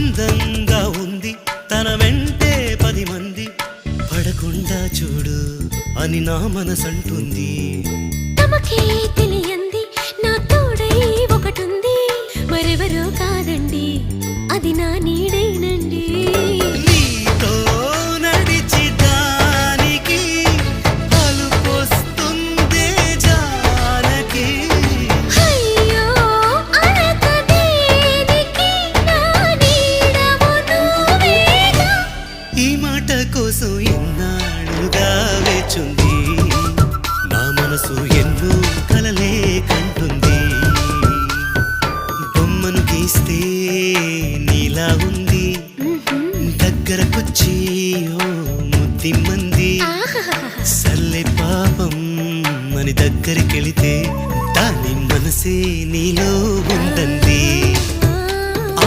అందంగా ఉంది తన వెంటే 10 మంది పడకుండా చూడు అని నా మనసంటుంది. తమకే తెలియంది నా తోడై ఒకటుంది, మరెవరో కాదండి అది నా నీడైనండి. నీతో నడిచి దానికి అలుపొస్తుందే జానకి. అయ్యో అనక దేనికి నా నీడవు నువ్వేగా. ఈ మాట కోసం ఎన్నాళ్ళుగా వేచుంది నా మనసు ఎన్నో కలలే కంటుంది. బొమ్మను గీస్తే నీలా ఉంది దగ్గరకొచ్చి ఓ ముద్దిమ్మంది. సల్లే పాపం అని దగ్గరికెళితే దాని మనసే నీలో ఉందంది.